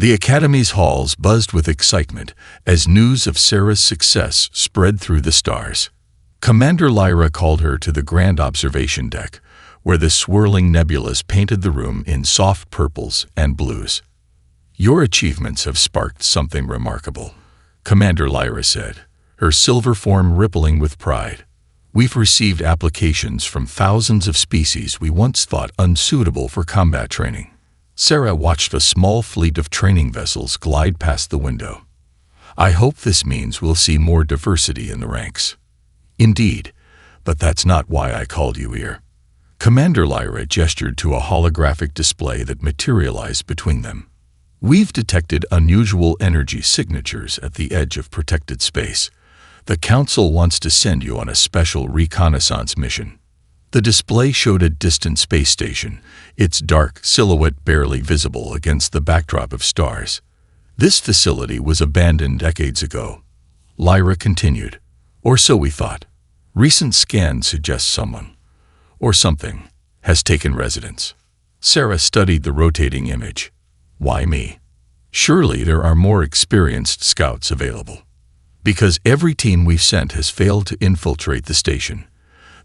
The Academy's halls buzzed with excitement as news of Sarah's success spread through the stars. Commander Lyra called her to the grand observation deck, where the swirling nebulas painted the room in soft purples and blues. "Your achievements have sparked something remarkable," Commander Lyra said, her silver form rippling with pride. "We've received applications from thousands of species we once thought unsuitable for combat training." Sarah watched a small fleet of training vessels glide past the window. "I hope this means we'll see more diversity in the ranks." "Indeed, but that's not why I called you here." Commander Lyra gestured to a holographic display that materialized between them. "We've detected unusual energy signatures at the edge of protected space. The Council wants to send you on a special reconnaissance mission." The display showed a distant space station, its dark silhouette barely visible against the backdrop of stars. "This facility was abandoned decades ago," Lyra continued. "Or so we thought. Recent scans suggest someone, or something, has taken residence." Sarah studied the rotating image. "Why me? Surely there are more experienced scouts available." "Because every team we've sent has failed to infiltrate the station.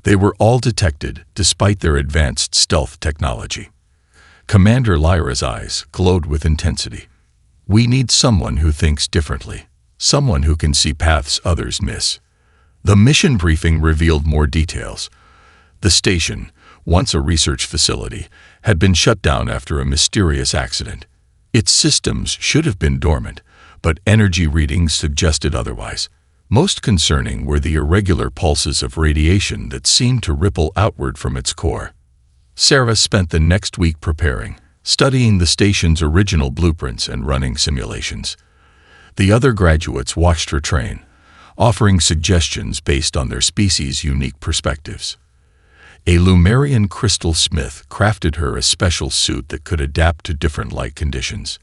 They were all detected despite their advanced stealth technology." Commander Lyra's eyes glowed with intensity. "We need someone who thinks differently, someone who can see paths others miss." The mission briefing revealed more details. The station, once a research facility, had been shut down after a mysterious accident. Its systems should have been dormant, but energy readings suggested otherwise. Most concerning were the irregular pulses of radiation that seemed to ripple outward from its core. Sarah spent the next week preparing, studying the station's original blueprints and running simulations. The other graduates watched her train, offering suggestions based on their species' unique perspectives. A Lumerian crystal smith crafted her a special suit that could adapt to different light conditions.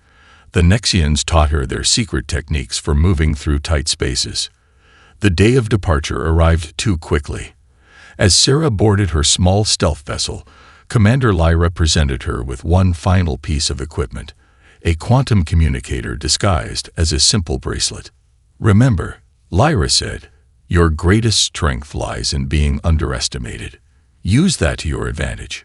The Nexians taught her their secret techniques for moving through tight spaces. The day of departure arrived too quickly. As Sarah boarded her small stealth vessel, Commander Lyra presented her with one final piece of equipment, a quantum communicator disguised as a simple bracelet. "Remember," Lyra said, "your greatest strength lies in being underestimated. Use that to your advantage."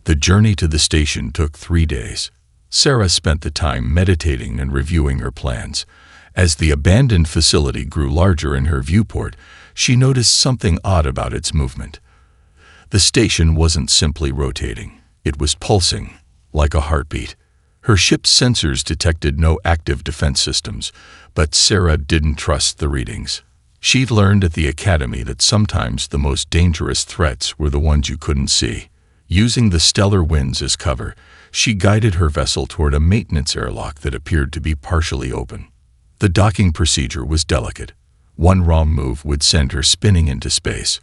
The journey to the station took 3 days. Sarah spent the time meditating and reviewing her plans. As the abandoned facility grew larger in her viewport, she noticed something odd about its movement. The station wasn't simply rotating. It was pulsing, like a heartbeat. Her ship's sensors detected no active defense systems, but Sarah didn't trust the readings. She'd learned at the Academy that sometimes the most dangerous threats were the ones you couldn't see. Using the stellar winds as cover, she guided her vessel toward a maintenance airlock that appeared to be partially open. The docking procedure was delicate. One wrong move would send her spinning into space.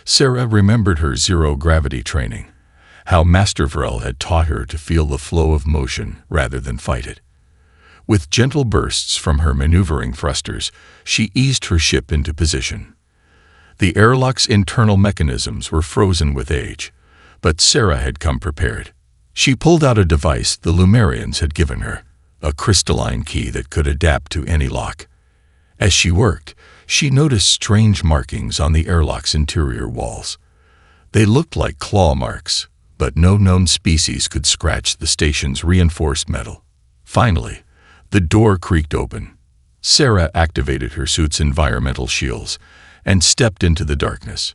Sarah remembered her zero-gravity training, how Master Vrel had taught her to feel the flow of motion rather than fight it. With gentle bursts from her maneuvering thrusters, she eased her ship into position. The airlock's internal mechanisms were frozen with age, but Sarah had come prepared. She pulled out a device the Lumerians had given her, a crystalline key that could adapt to any lock. As she worked, she noticed strange markings on the airlock's interior walls. They looked like claw marks, but no known species could scratch the station's reinforced metal. Finally, the door creaked open. Sarah activated her suit's environmental shields and stepped into the darkness.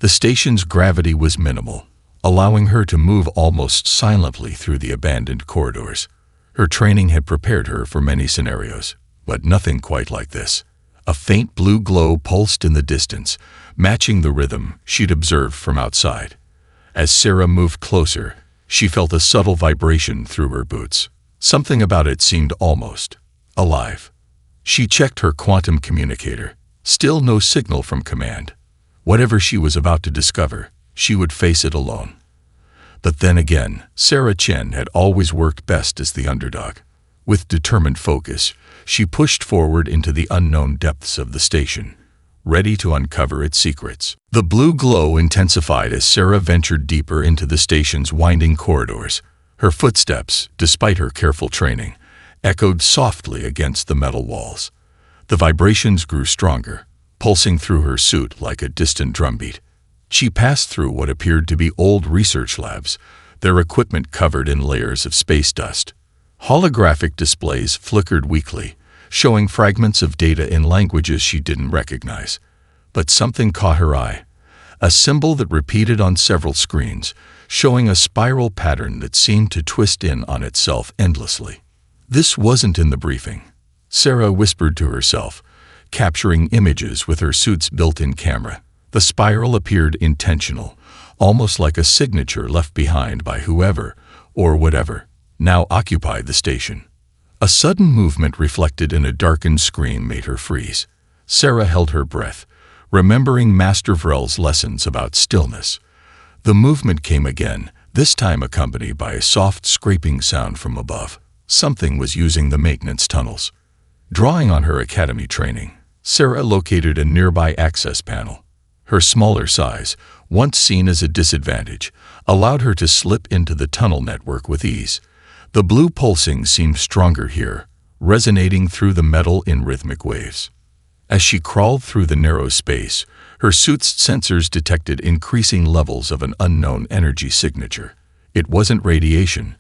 The station's gravity was minimal, allowing her to move almost silently through the abandoned corridors. Her training had prepared her for many scenarios, but nothing quite like this. A faint blue glow pulsed in the distance, matching the rhythm she'd observed from outside. As Sarah moved closer, she felt a subtle vibration through her boots. Something about it seemed almost alive. She checked her quantum communicator. Still no signal from command. Whatever she was about to discover, she would face it alone. But then again, Sarah Chen had always worked best as the underdog. With determined focus, she pushed forward into the unknown depths of the station, ready to uncover its secrets. The blue glow intensified as Sarah ventured deeper into the station's winding corridors. Her footsteps, despite her careful training, echoed softly against the metal walls. The vibrations grew stronger, pulsing through her suit like a distant drumbeat. She passed through what appeared to be old research labs, their equipment covered in layers of space dust. Holographic displays flickered weakly, showing fragments of data in languages she didn't recognize. But something caught her eye, a symbol that repeated on several screens, showing a spiral pattern that seemed to twist in on itself endlessly. This wasn't in the briefing, Sarah whispered to herself, capturing images with her suit's built-in camera. The spiral appeared intentional, almost like a signature left behind by whoever, or whatever, now occupied the station. A sudden movement reflected in a darkened screen made her freeze. Sarah held her breath, remembering Master Vrel's lessons about stillness. The movement came again, this time accompanied by a soft scraping sound from above. Something was using the maintenance tunnels. Drawing on her academy training, Sarah located a nearby access panel. Her smaller size, once seen as a disadvantage, allowed her to slip into the tunnel network with ease. The blue pulsing seemed stronger here, resonating through the metal in rhythmic waves. As she crawled through the narrow space, her suit's sensors detected increasing levels of an unknown energy signature. It wasn't radiation,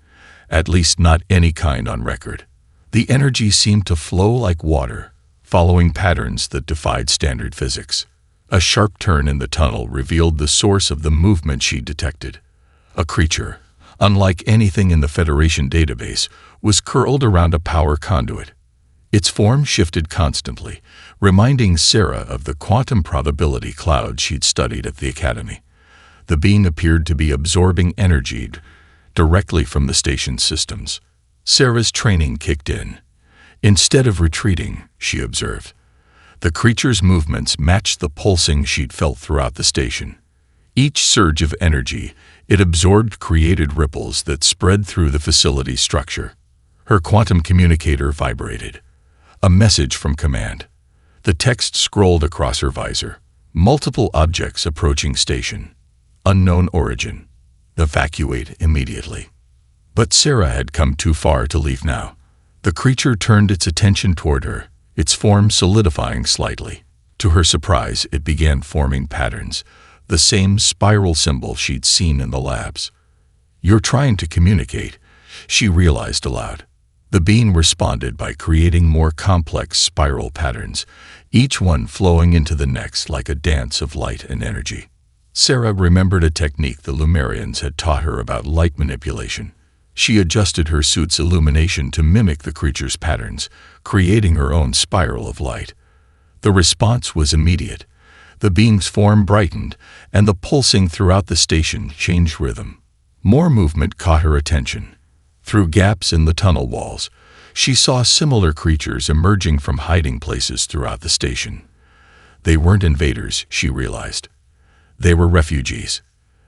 at least not any kind on record. The energy seemed to flow like water, following patterns that defied standard physics. A sharp turn in the tunnel revealed the source of the movement she detected. A creature, unlike anything in the Federation database, was curled around a power conduit. Its form shifted constantly, reminding Sarah of the quantum probability cloud she'd studied at the Academy. The being appeared to be absorbing energy directly from the station's systems. Sarah's training kicked in. Instead of retreating, she observed, the creature's movements matched the pulsing she'd felt throughout the station. Each surge of energy it absorbed created ripples that spread through the facility's structure. Her quantum communicator vibrated. A message from command. The text scrolled across her visor. Multiple objects approaching station. Unknown origin. Evacuate immediately. But Sarah had come too far to leave now. The creature turned its attention toward her, its form solidifying slightly. To her surprise, it began forming patterns, the same spiral symbol she'd seen in the labs. "You're trying to communicate," she realized aloud. The being responded by creating more complex spiral patterns, each one flowing into the next like a dance of light and energy. Sarah remembered a technique the Lumerians had taught her about light manipulation. She adjusted her suit's illumination to mimic the creature's patterns, creating her own spiral of light. The response was immediate. The being's form brightened, and the pulsing throughout the station changed rhythm. More movement caught her attention. Through gaps in the tunnel walls, she saw similar creatures emerging from hiding places throughout the station. They weren't invaders, she realized. They were refugees.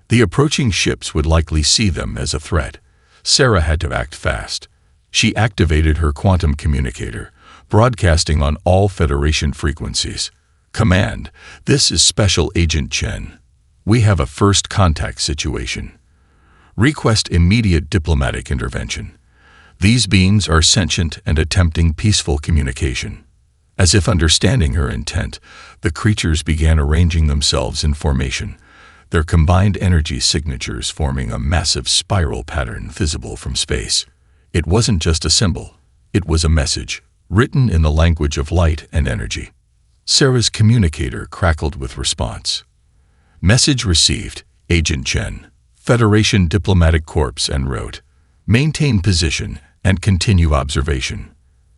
The approaching ships would likely see them as a threat. Sarah had to act fast. She activated her quantum communicator, broadcasting on all Federation frequencies. "Command, this is Special Agent Chen. We have a first contact situation. Request immediate diplomatic intervention. These beings are sentient and attempting peaceful communication." As if understanding her intent, the creatures began arranging themselves in formation, their combined energy signatures forming a massive spiral pattern visible from space. It wasn't just a symbol, it was a message, written in the language of light and energy. Sarah's communicator crackled with response. "Message received, Agent Chen, Federation Diplomatic Corps en route. Maintain position and continue observation."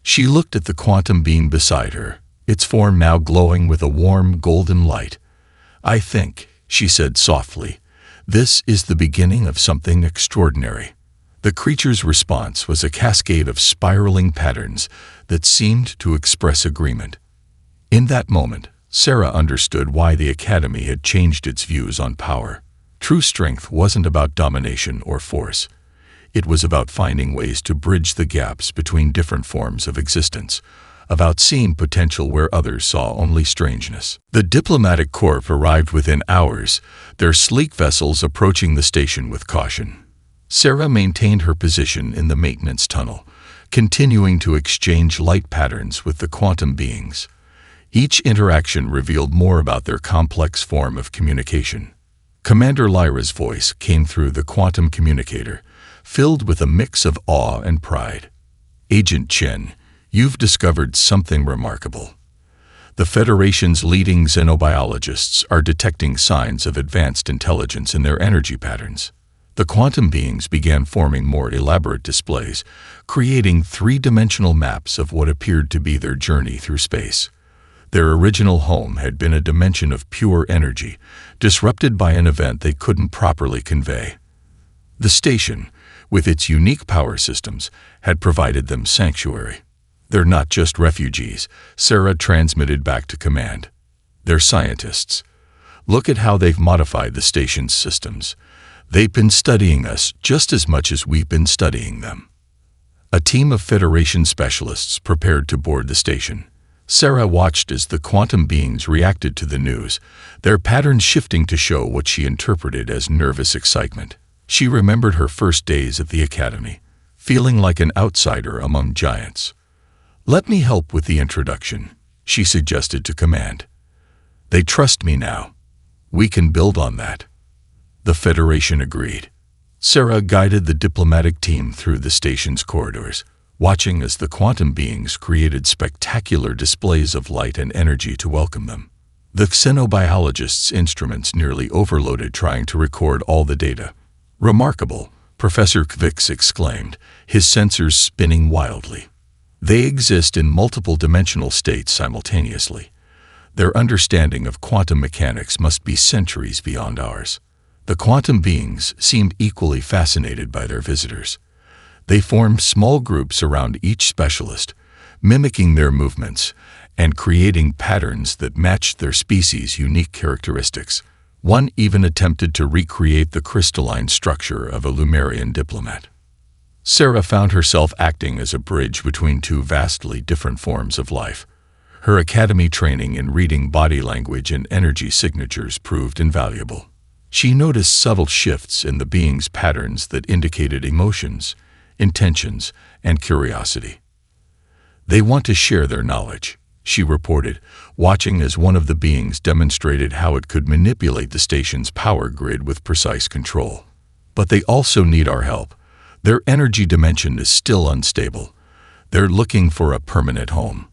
She looked at the quantum being beside her, its form now glowing with a warm golden light. "I think," she said softly, "this is the beginning of something extraordinary." The creature's response was a cascade of spiraling patterns that seemed to express agreement. In that moment, Sarah understood why the Academy had changed its views on power. True strength wasn't about domination or force. It was about finding ways to bridge the gaps between different forms of existence, about seeing potential where others saw only strangeness. The diplomatic corps arrived within hours, their sleek vessels approaching the station with caution. Sarah maintained her position in the maintenance tunnel, continuing to exchange light patterns with the quantum beings. Each interaction revealed more about their complex form of communication. Commander Lyra's voice came through the quantum communicator, filled with a mix of awe and pride. "Agent Chen, you've discovered something remarkable. The Federation's leading xenobiologists are detecting signs of advanced intelligence in their energy patterns." The quantum beings began forming more elaborate displays, creating three-dimensional maps of what appeared to be their journey through space. Their original home had been a dimension of pure energy, disrupted by an event they couldn't properly convey. The station, with its unique power systems, had provided them sanctuary. "They're not just refugees," Sarah transmitted back to command. "They're scientists. Look at how they've modified the station's systems. They've been studying us just as much as we've been studying them." A team of Federation specialists prepared to board the station. Sarah watched as the quantum beings reacted to the news, their patterns shifting to show what she interpreted as nervous excitement. She remembered her first days at the academy, feeling like an outsider among giants. "Let me help with the introduction," she suggested to command. "They trust me now. We can build on that." The Federation agreed. Sarah guided the diplomatic team through the station's corridors, watching as the quantum beings created spectacular displays of light and energy to welcome them. The xenobiologists' instruments nearly overloaded trying to record all the data. "Remarkable," Professor Kvix exclaimed, his sensors spinning wildly. "They exist in multiple dimensional states simultaneously. Their understanding of quantum mechanics must be centuries beyond ours." The quantum beings seemed equally fascinated by their visitors. They formed small groups around each specialist, mimicking their movements and creating patterns that matched their species' unique characteristics. One even attempted to recreate the crystalline structure of a Lumerian diplomat. Sarah found herself acting as a bridge between two vastly different forms of life. Her academy training in reading body language and energy signatures proved invaluable. She noticed subtle shifts in the beings' patterns that indicated emotions, intentions, and curiosity. "They want to share their knowledge," she reported, watching as one of the beings demonstrated how it could manipulate the station's power grid with precise control. "But they also need our help. Their energy dimension is still unstable. They're looking for a permanent home."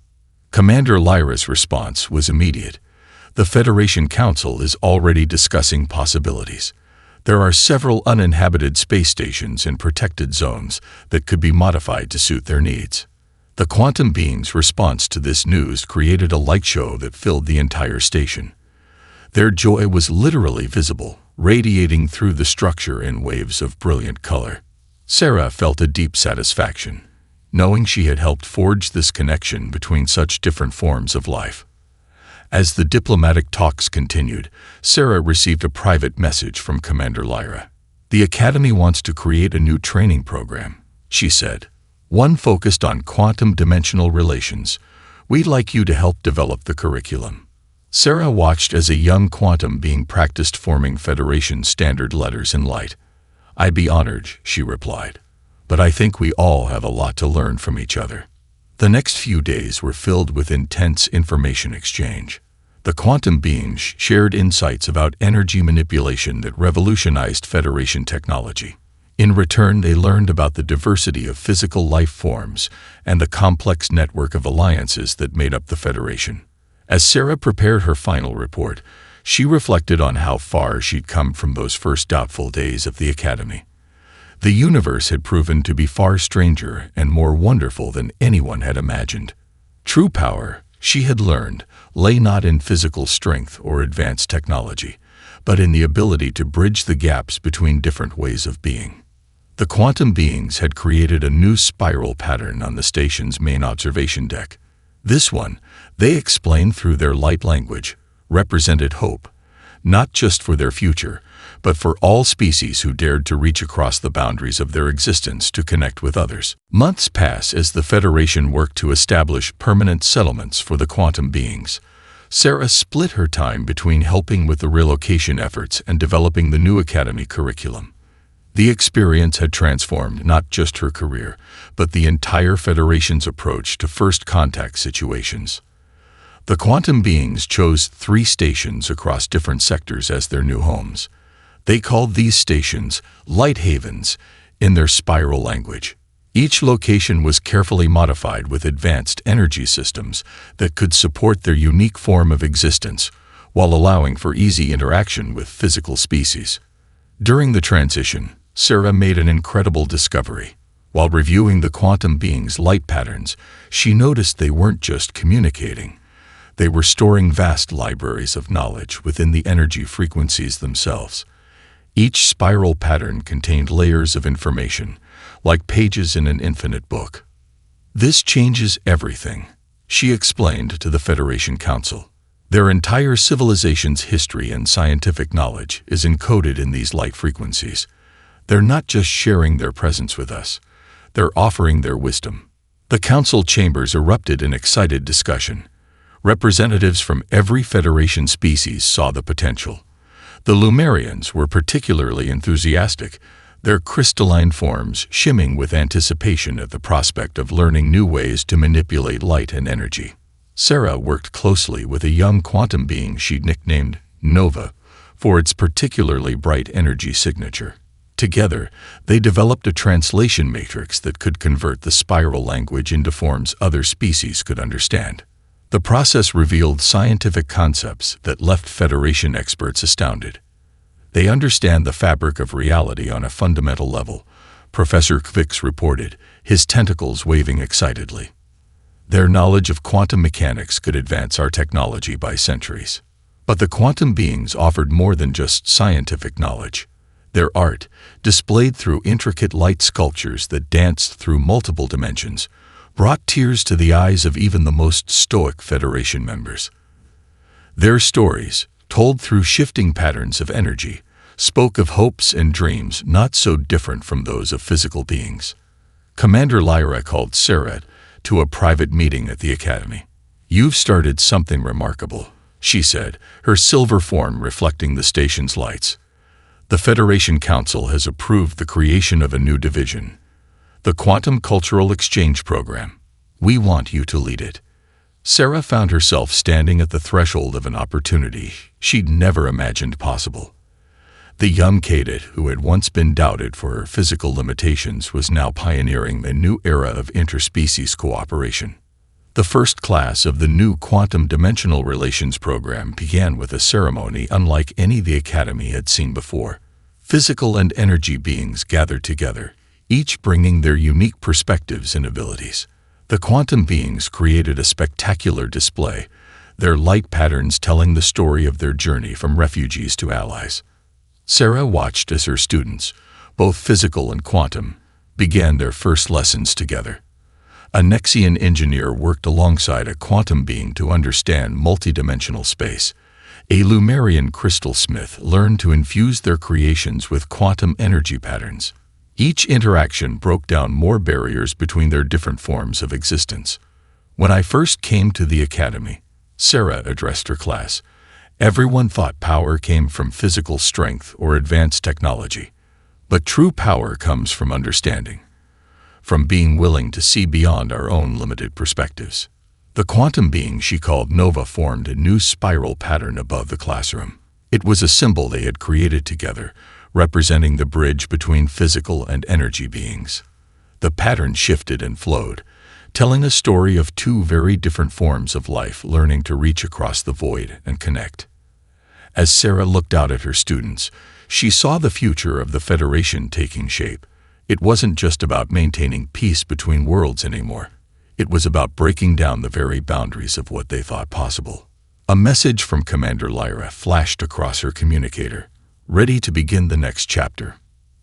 Commander Lyra's response was immediate. "The Federation Council is already discussing possibilities. There are several uninhabited space stations in protected zones that could be modified to suit their needs." The quantum beings' response to this news created a light show that filled the entire station. Their joy was literally visible, radiating through the structure in waves of brilliant color. Sarah felt a deep satisfaction, knowing she had helped forge this connection between such different forms of life. As the diplomatic talks continued, Sarah received a private message from Commander Lyra. "The Academy wants to create a new training program," she said. "One focused on quantum dimensional relations. We'd like you to help develop the curriculum." Sarah watched as a young quantum being practiced forming Federation standard letters in light. "I'd be honored," she replied. "But I think we all have a lot to learn from each other." The next few days were filled with intense information exchange. The quantum beings shared insights about energy manipulation that revolutionized Federation technology. In return, they learned about the diversity of physical life forms and the complex network of alliances that made up the Federation. As Sarah prepared her final report, she reflected on how far she'd come from those first doubtful days of the Academy. The universe had proven to be far stranger and more wonderful than anyone had imagined. True power, she had learned, lay not in physical strength or advanced technology, but in the ability to bridge the gaps between different ways of being. The quantum beings had created a new spiral pattern on the station's main observation deck. This one, they explained through their light language, represented hope, not just for their future, but for all species who dared to reach across the boundaries of their existence to connect with others. Months pass as the Federation worked to establish permanent settlements for the quantum beings. Sarah split her time between helping with the relocation efforts and developing the new academy curriculum. The experience had transformed not just her career, but the entire Federation's approach to first contact situations. The quantum beings chose 3 stations across different sectors as their new homes. They called these stations light havens in their spiral language. Each location was carefully modified with advanced energy systems that could support their unique form of existence while allowing for easy interaction with physical species. During the transition, Sarah made an incredible discovery. While reviewing the quantum beings' light patterns, she noticed they weren't just communicating. They were storing vast libraries of knowledge within the energy frequencies themselves. Each spiral pattern contained layers of information, like pages in an infinite book. "This changes everything," she explained to the Federation Council. "Their entire civilization's history and scientific knowledge is encoded in these light frequencies. They're not just sharing their presence with us, they're offering their wisdom." The council chambers erupted in excited discussion. Representatives from every Federation species saw the potential. The Lumerians were particularly enthusiastic, their crystalline forms shimmering with anticipation at the prospect of learning new ways to manipulate light and energy. Sarah worked closely with a young quantum being she'd nicknamed Nova for its particularly bright energy signature. Together, they developed a translation matrix that could convert the spiral language into forms other species could understand. The process revealed scientific concepts that left Federation experts astounded. "They understand the fabric of reality on a fundamental level," Professor Kvix reported, his tentacles waving excitedly. "Their knowledge of quantum mechanics could advance our technology by centuries." But the quantum beings offered more than just scientific knowledge. Their art, displayed through intricate light sculptures that danced through multiple dimensions, brought tears to the eyes of even the most stoic Federation members. Their stories, told through shifting patterns of energy, spoke of hopes and dreams not so different from those of physical beings. Commander Lyra called Sarah to a private meeting at the Academy. "You've started something remarkable," she said, her silver form reflecting the station's lights. "The Federation Council has approved the creation of a new division, the Quantum Cultural Exchange Program. We want you to lead it." Sarah found herself standing at the threshold of an opportunity she'd never imagined possible. The young cadet, who had once been doubted for her physical limitations, was now pioneering a new era of interspecies cooperation. The first class of the new Quantum Dimensional Relations Program began with a ceremony unlike any the Academy had seen before. Physical and energy beings gathered together, each bringing their unique perspectives and abilities. The quantum beings created a spectacular display, their light patterns telling the story of their journey from refugees to allies. Sarah watched as her students, both physical and quantum, began their first lessons together. A Nexian engineer worked alongside a quantum being to understand multidimensional space. A Lumerian crystal smith learned to infuse their creations with quantum energy patterns. Each interaction broke down more barriers between their different forms of existence. "When I first came to the Academy," Sarah addressed her class, "everyone thought power came from physical strength or advanced technology. But true power comes from understanding, from being willing to see beyond our own limited perspectives." The quantum being she called Nova formed a new spiral pattern above the classroom. It was a symbol they had created together, representing the bridge between physical and energy beings. The pattern shifted and flowed, telling a story of 2 very different forms of life learning to reach across the void and connect. As Sarah looked out at her students, she saw the future of the Federation taking shape. It wasn't just about maintaining peace between worlds anymore. It was about breaking down the very boundaries of what they thought possible. A message from Commander Lyra flashed across her communicator, ready to begin the next chapter.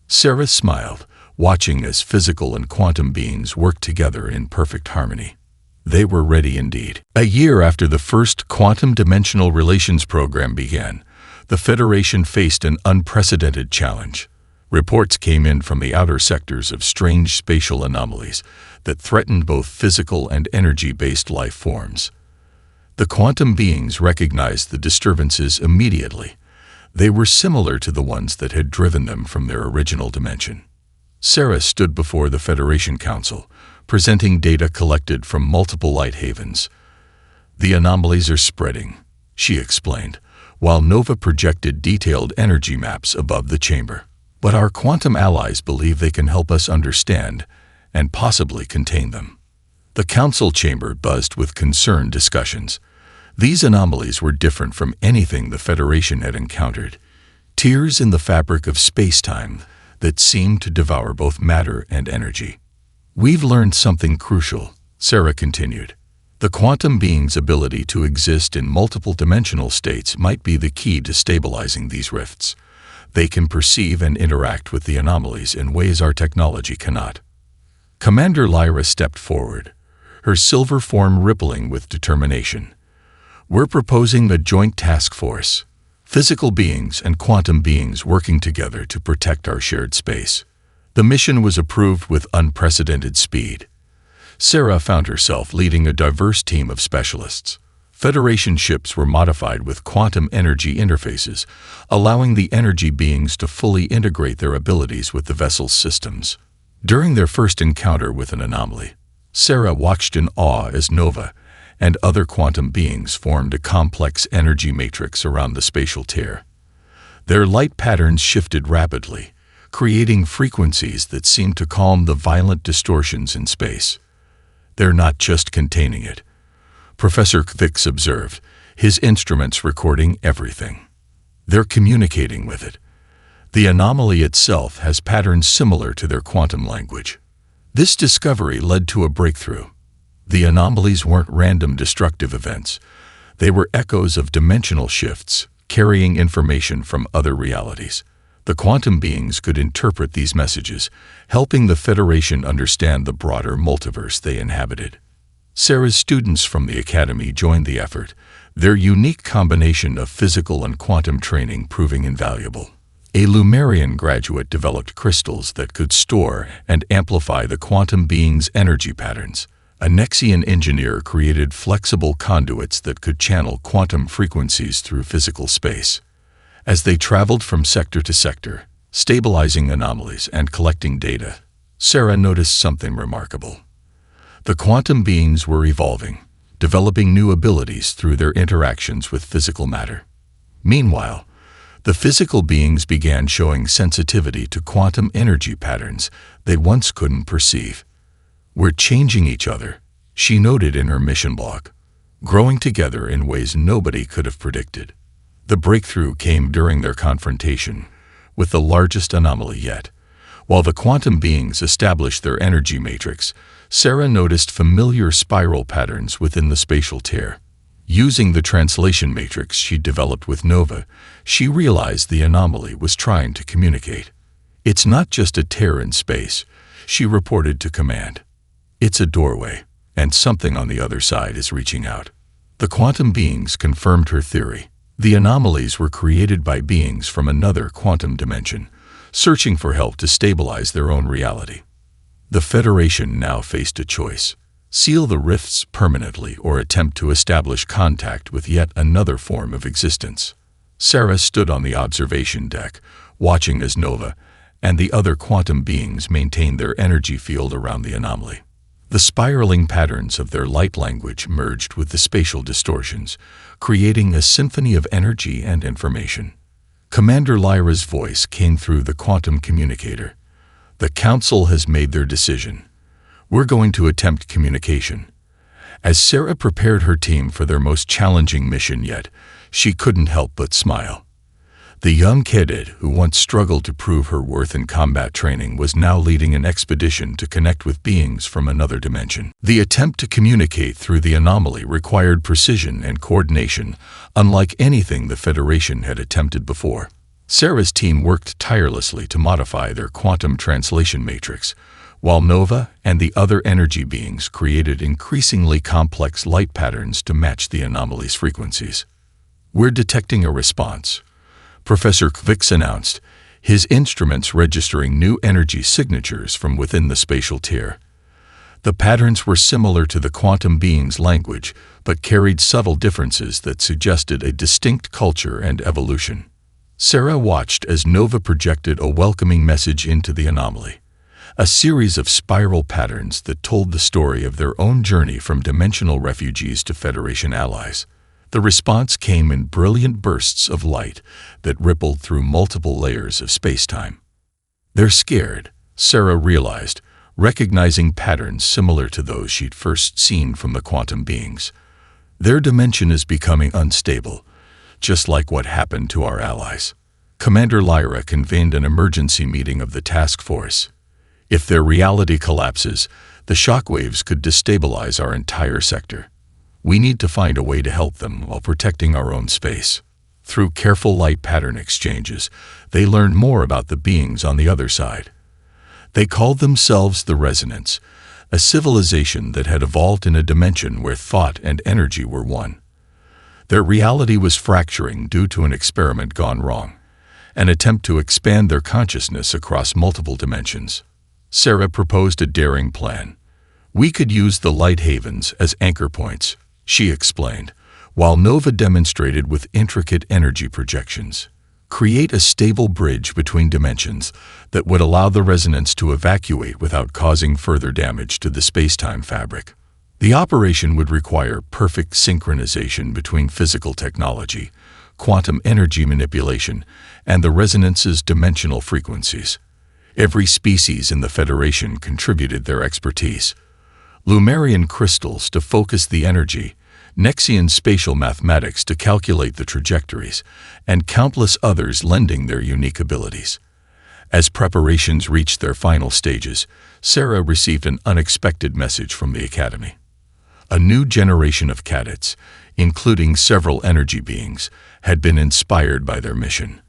Sarah smiled, watching as physical and quantum beings worked together in perfect harmony. They were ready indeed. A year after the first Quantum Dimensional Relations Program began, the Federation faced an unprecedented challenge. Reports came in from the outer sectors of strange spatial anomalies that threatened both physical and energy-based life forms. The quantum beings recognized the disturbances immediately. They were similar to the ones that had driven them from their original dimension. Sarah stood before the Federation Council, presenting data collected from multiple light havens. "The anomalies are spreading," she explained, while Nova projected detailed energy maps above the chamber. "But our quantum allies believe they can help us understand and possibly contain them." The council chamber buzzed with concerned discussions. These anomalies were different from anything the Federation had encountered. Tears in the fabric of space-time that seemed to devour both matter and energy. "We've learned something crucial," Sarah continued. "The quantum being's ability to exist in multiple dimensional states might be the key to stabilizing these rifts. They can perceive and interact with the anomalies in ways our technology cannot." Commander Lyra stepped forward, her silver form rippling with determination. "We're proposing a joint task force, physical beings and quantum beings working together to protect our shared space." The mission was approved with unprecedented speed. Sarah found herself leading a diverse team of specialists. Federation ships were modified with quantum energy interfaces, allowing the energy beings to fully integrate their abilities with the vessel's systems. During their first encounter with an anomaly, Sarah watched in awe as Nova and other quantum beings formed a complex energy matrix around the spatial tear. Their light patterns shifted rapidly, creating frequencies that seemed to calm the violent distortions in space. "They're not just containing it," Professor Kvix observed, his instruments recording everything. "They're communicating with it. The anomaly itself has patterns similar to their quantum language." This discovery led to a breakthrough. The anomalies weren't random destructive events. They were echoes of dimensional shifts, carrying information from other realities. The quantum beings could interpret these messages, helping the Federation understand the broader multiverse they inhabited. Sarah's students from the Academy joined the effort, their unique combination of physical and quantum training proving invaluable. A Lumerian graduate developed crystals that could store and amplify the quantum being's energy patterns. A Nexian engineer created flexible conduits that could channel quantum frequencies through physical space. As they traveled from sector to sector, stabilizing anomalies and collecting data, Sarah noticed something remarkable. The quantum beings were evolving, developing new abilities through their interactions with physical matter. Meanwhile, the physical beings began showing sensitivity to quantum energy patterns they once couldn't perceive. "We're changing each other," she noted in her mission log, "growing together in ways nobody could have predicted." The breakthrough came during their confrontation with the largest anomaly yet. While the quantum beings established their energy matrix, Sarah noticed familiar spiral patterns within the spatial tear. Using the translation matrix she developed with Nova, she realized the anomaly was trying to communicate. "It's not just a tear in space," she reported to command. "It's a doorway, and something on the other side is reaching out." The quantum beings confirmed her theory. The anomalies were created by beings from another quantum dimension, searching for help to stabilize their own reality. The Federation now faced a choice: seal the rifts permanently or attempt to establish contact with yet another form of existence. Sarah stood on the observation deck, watching as Nova and the other quantum beings maintained their energy field around the anomaly. The spiraling patterns of their light language merged with the spatial distortions, creating a symphony of energy and information. Commander Lyra's voice came through the quantum communicator. "The Council has made their decision. We're going to attempt communication." As Sarah prepared her team for their most challenging mission yet, she couldn't help but smile. The young cadet who once struggled to prove her worth in combat training was now leading an expedition to connect with beings from another dimension. The attempt to communicate through the anomaly required precision and coordination, unlike anything the Federation had attempted before. Sarah's team worked tirelessly to modify their quantum translation matrix, while Nova and the other energy beings created increasingly complex light patterns to match the anomaly's frequencies. "We're detecting a response," Professor Kvix announced, his instruments registering new energy signatures from within the spatial tear. The patterns were similar to the quantum being's language, but carried subtle differences that suggested a distinct culture and evolution. Sarah watched as Nova projected a welcoming message into the anomaly, a series of spiral patterns that told the story of their own journey from dimensional refugees to Federation allies. The response came in brilliant bursts of light that rippled through multiple layers of space-time. "They're scared," Sarah realized, recognizing patterns similar to those she'd first seen from the quantum beings. "Their dimension is becoming unstable, just like what happened to our allies." Commander Lyra convened an emergency meeting of the task force. "If their reality collapses, the shockwaves could destabilize our entire sector. We need to find a way to help them while protecting our own space." Through careful light pattern exchanges, they learned more about the beings on the other side. They called themselves the Resonance, a civilization that had evolved in a dimension where thought and energy were one. Their reality was fracturing due to an experiment gone wrong, an attempt to expand their consciousness across multiple dimensions. Sarah proposed a daring plan. "We could use the light havens as anchor points," she explained, while Nova demonstrated with intricate energy projections. "Create a stable bridge between dimensions that would allow the Resonance to evacuate without causing further damage to the space-time fabric." The operation would require perfect synchronization between physical technology, quantum energy manipulation, and the Resonance's dimensional frequencies. Every species in the Federation contributed their expertise. Lumerian crystals to focus the energy, Nexian spatial mathematics to calculate the trajectories, and countless others lending their unique abilities. As preparations reached their final stages, Sarah received an unexpected message from the Academy. A new generation of cadets, including several energy beings, had been inspired by their mission.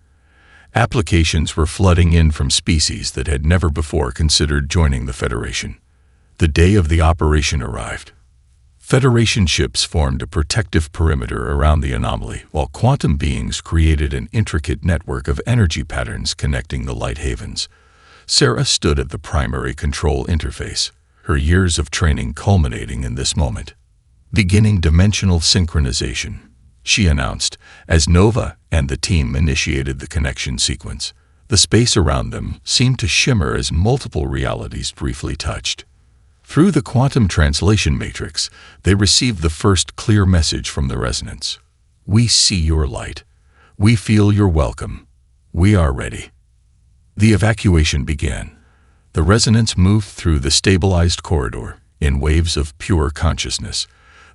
Applications were flooding in from species that had never before considered joining the Federation. The day of the operation arrived. Federation ships formed a protective perimeter around the anomaly, while quantum beings created an intricate network of energy patterns connecting the light havens. Sarah stood at the primary control interface, her years of training culminating in this moment. "Beginning dimensional synchronization," she announced, as Nova and the team initiated the connection sequence. The space around them seemed to shimmer as multiple realities briefly touched. Through the quantum translation matrix, they received the first clear message from the Resonance. "We see your light. We feel your welcome. We are ready." The evacuation began. The Resonance moved through the stabilized corridor in waves of pure consciousness,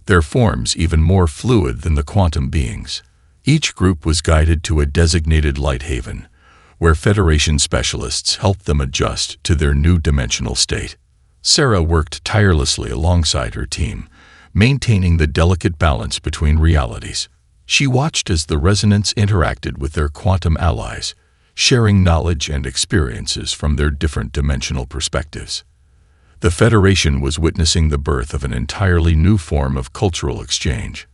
their forms even more fluid than the quantum beings. Each group was guided to a designated light haven, where Federation specialists helped them adjust to their new dimensional state. Sarah worked tirelessly alongside her team, maintaining the delicate balance between realities. She watched as the Resonance interacted with their quantum allies, sharing knowledge and experiences from their different dimensional perspectives. The Federation was witnessing the birth of an entirely new form of cultural exchange.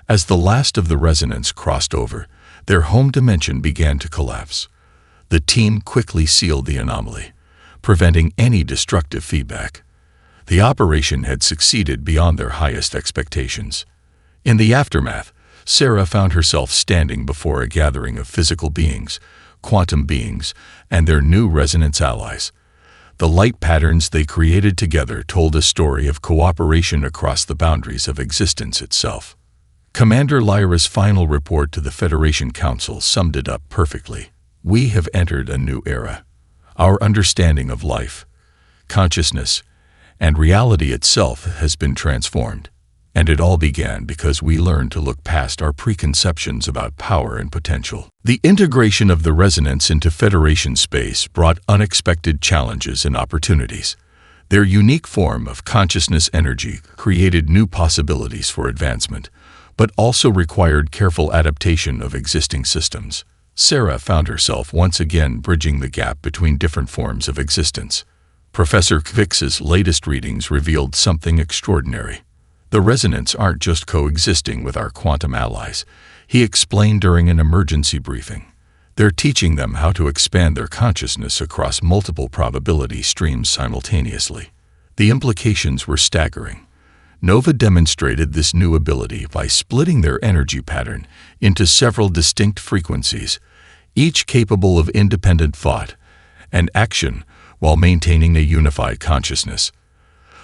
As the last of the Resonance crossed over, their home dimension began to collapse. The team quickly sealed the anomaly, preventing any destructive feedback. The operation had succeeded beyond their highest expectations. In the aftermath, Sarah found herself standing before a gathering of physical beings, quantum beings, and their new Resonance allies. The light patterns they created together told a story of cooperation across the boundaries of existence itself. Commander Lyra's final report to the Federation Council summed it up perfectly. "We have entered a new era. Our understanding of life, consciousness, and reality itself has been transformed. And it all began because we learned to look past our preconceptions about power and potential." The integration of the Resonance into Federation space brought unexpected challenges and opportunities. Their unique form of consciousness energy created new possibilities for advancement, but also required careful adaptation of existing systems. Sarah found herself once again bridging the gap between different forms of existence. Professor Kvix's latest readings revealed something extraordinary. The Resonance aren't just coexisting with our quantum allies, he explained during an emergency briefing. They're teaching them how to expand their consciousness across multiple probability streams simultaneously. The implications were staggering. Nova demonstrated this new ability by splitting their energy pattern into several distinct frequencies, each capable of independent thought and action while maintaining a unified consciousness.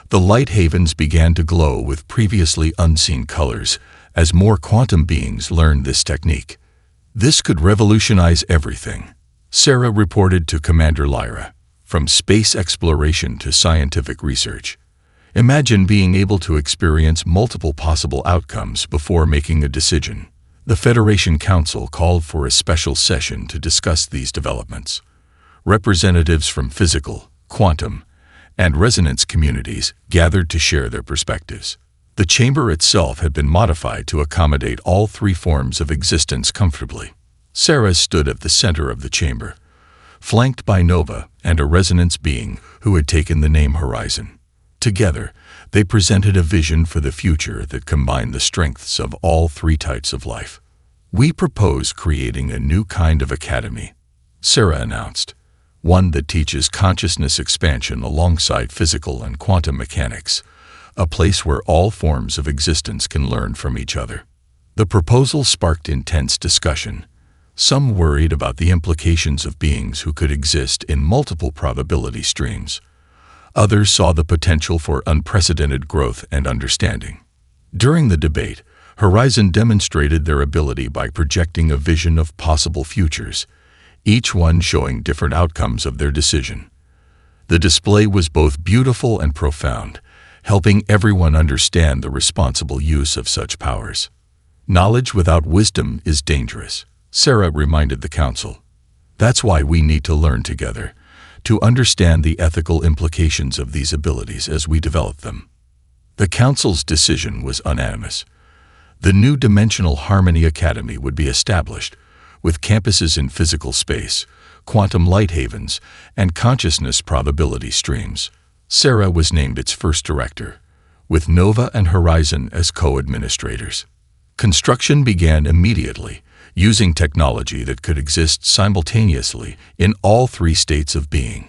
The light havens began to glow with previously unseen colors as more quantum beings learned this technique. This could revolutionize everything, Sarah reported to Commander Lyra, from space exploration to scientific research. Imagine being able to experience multiple possible outcomes before making a decision. The Federation Council called for a special session to discuss these developments. Representatives from physical, quantum, and resonance communities gathered to share their perspectives. The chamber itself had been modified to accommodate all three forms of existence comfortably. Sarah stood at the center of the chamber, flanked by Nova and a resonance being who had taken the name Horizon. Together, they presented a vision for the future that combined the strengths of all three types of life. "We propose creating a new kind of academy," Sarah announced, "one that teaches consciousness expansion alongside physical and quantum mechanics, a place where all forms of existence can learn from each other." The proposal sparked intense discussion. Some worried about the implications of beings who could exist in multiple probability streams. Others saw the potential for unprecedented growth and understanding. During the debate, Horizon demonstrated their ability by projecting a vision of possible futures, each one showing different outcomes of their decision. The display was both beautiful and profound, helping everyone understand the responsible use of such powers. "Knowledge without wisdom is dangerous," Sarah reminded the council. "That's why we need to learn together, to understand the ethical implications of these abilities as we develop them." The council's decision was unanimous. The new Dimensional Harmony Academy would be established, with campuses in physical space, quantum light havens, and consciousness probability streams. Sarah was named its first director, with Nova and Horizon as co-administrators. Construction began immediately, using technology that could exist simultaneously in all three states of being.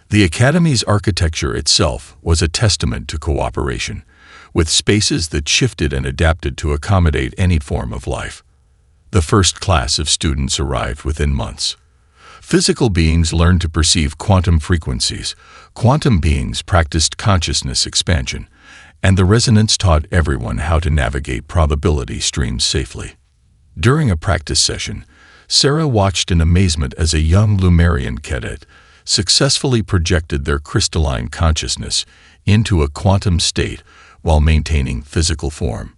The Academy's architecture itself was a testament to cooperation, with spaces that shifted and adapted to accommodate any form of life. The first class of students arrived within months. Physical beings learned to perceive quantum frequencies, quantum beings practiced consciousness expansion, and the resonance taught everyone how to navigate probability streams safely. During a practice session, Sarah watched in amazement as a young Lumerian cadet successfully projected their crystalline consciousness into a quantum state while maintaining physical form.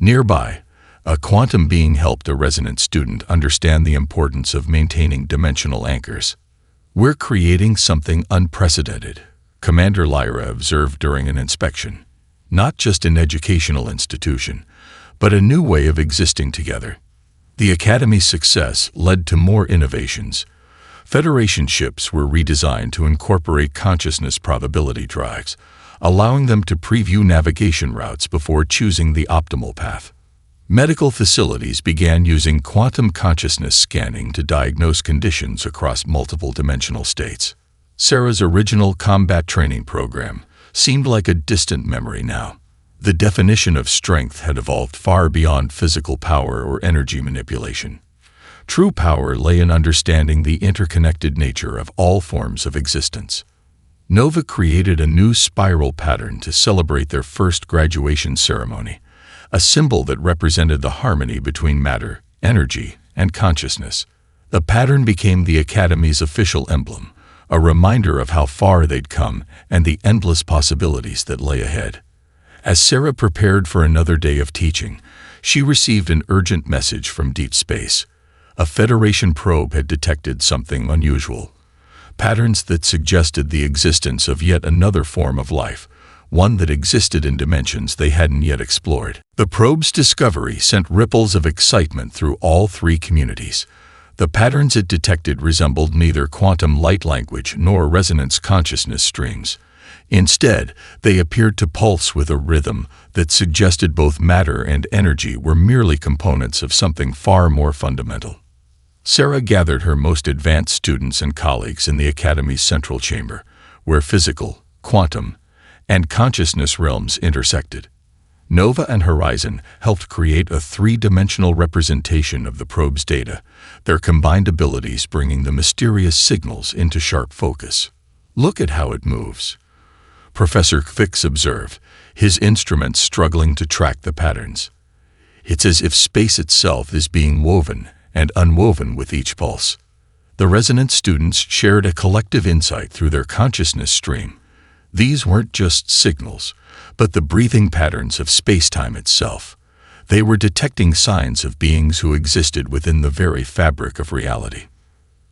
Nearby, a quantum being helped a resonant student understand the importance of maintaining dimensional anchors. "We're creating something unprecedented," Commander Lyra observed during an inspection. "Not just an educational institution, but a new way of existing together." The Academy's success led to more innovations. Federation ships were redesigned to incorporate consciousness probability drives, allowing them to preview navigation routes before choosing the optimal path. Medical facilities began using quantum consciousness scanning to diagnose conditions across multiple dimensional states. Sarah's original combat training program seemed like a distant memory now. The definition of strength had evolved far beyond physical power or energy manipulation. True power lay in understanding the interconnected nature of all forms of existence. Nova created a new spiral pattern to celebrate their first graduation ceremony, a symbol that represented the harmony between matter, energy, and consciousness. The pattern became the Academy's official emblem, a reminder of how far they'd come and the endless possibilities that lay ahead. As Sarah prepared for another day of teaching, she received an urgent message from deep space. A Federation probe had detected something unusual, patterns that suggested the existence of yet another form of life, one that existed in dimensions they hadn't yet explored. The probe's discovery sent ripples of excitement through all three communities. The patterns it detected resembled neither quantum light language nor resonance consciousness streams. Instead, they appeared to pulse with a rhythm that suggested both matter and energy were merely components of something far more fundamental. Sarah gathered her most advanced students and colleagues in the Academy's central chamber, where physical, quantum, and consciousness realms intersected. Nova and Horizon helped create a three-dimensional representation of the probe's data, their combined abilities bringing the mysterious signals into sharp focus. "Look at how it moves," Professor Fix observed, his instruments struggling to track the patterns. "It's as if space itself is being woven and unwoven with each pulse." The Resonance students shared a collective insight through their consciousness stream. These weren't just signals, but the breathing patterns of space-time itself. They were detecting signs of beings who existed within the very fabric of reality.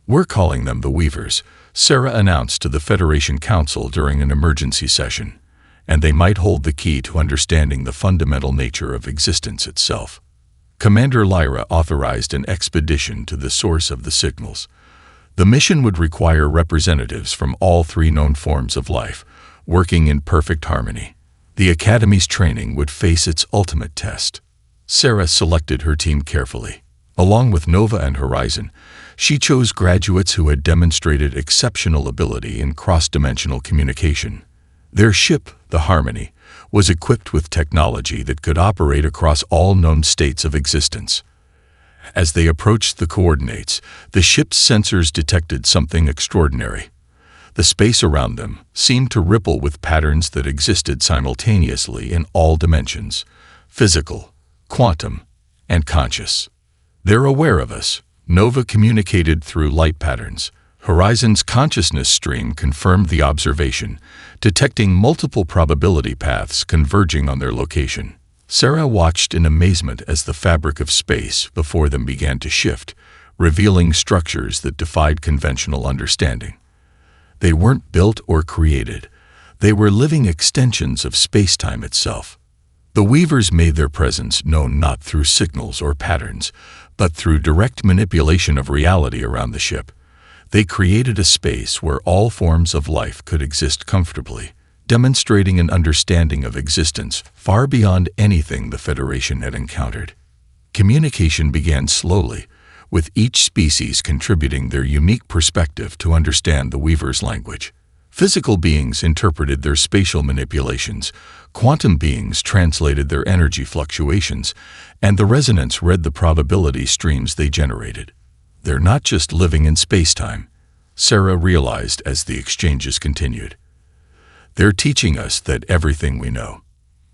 "We're calling them the Weavers," Sarah announced to the Federation Council during an emergency session, "and they might hold the key to understanding the fundamental nature of existence itself." Commander Lyra authorized an expedition to the source of the signals. The mission would require representatives from all three known forms of life, working in perfect harmony. The Academy's training would face its ultimate test. Sarah selected her team carefully. Along with Nova and Horizon, she chose graduates who had demonstrated exceptional ability in cross-dimensional communication. Their ship, the Harmony, was equipped with technology that could operate across all known states of existence. As they approached the coordinates, the ship's sensors detected something extraordinary. The space around them seemed to ripple with patterns that existed simultaneously in all dimensions: physical, quantum, and conscious. "They're aware of us," Nova communicated through light patterns. Horizon's consciousness stream confirmed the observation, detecting multiple probability paths converging on their location. Sarah watched in amazement as the fabric of space before them began to shift, revealing structures that defied conventional understanding. They weren't built or created. They were living extensions of space-time itself. The Weavers made their presence known not through signals or patterns, but through direct manipulation of reality around the ship. They created a space where all forms of life could exist comfortably, demonstrating an understanding of existence far beyond anything the Federation had encountered. Communication began slowly, with each species contributing their unique perspective to understand the Weaver's language. Physical beings interpreted their spatial manipulations, quantum beings translated their energy fluctuations, and the Resonance read the probability streams they generated. "They're not just living in space-time," Sarah realized as the exchanges continued. "They're teaching us that everything we know,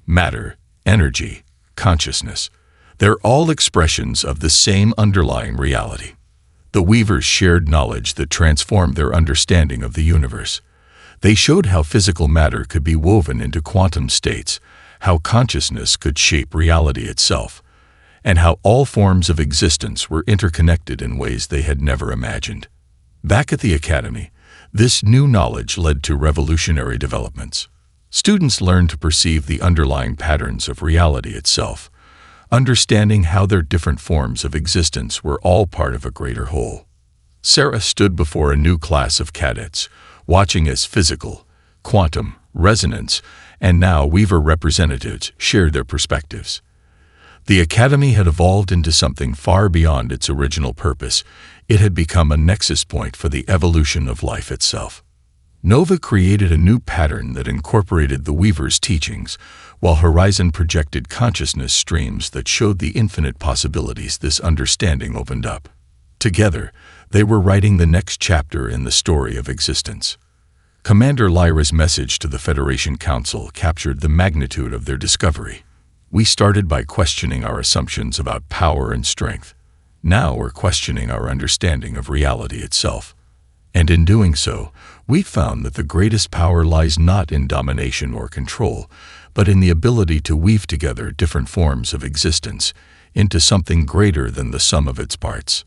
matter, energy, consciousness, they're all expressions of the same underlying reality." The Weavers shared knowledge that transformed their understanding of the universe. They showed how physical matter could be woven into quantum states, how consciousness could shape reality itself, and how all forms of existence were interconnected in ways they had never imagined. Back at the Academy, this new knowledge led to revolutionary developments. Students learned to perceive the underlying patterns of reality itself, understanding how their different forms of existence were all part of a greater whole. Sarah stood before a new class of cadets, watching as physical, quantum, resonance, and now Weaver representatives shared their perspectives. The Academy had evolved into something far beyond its original purpose. It had become a nexus point for the evolution of life itself. Nova created a new pattern that incorporated the Weaver's teachings, while Horizon projected consciousness streams that showed the infinite possibilities this understanding opened up. Together, they were writing the next chapter in the story of existence. Commander Lyra's message to the Federation Council captured the magnitude of their discovery. "We started by questioning our assumptions about power and strength. Now we're questioning our understanding of reality itself. And in doing so, we found that the greatest power lies not in domination or control, but in the ability to weave together different forms of existence into something greater than the sum of its parts."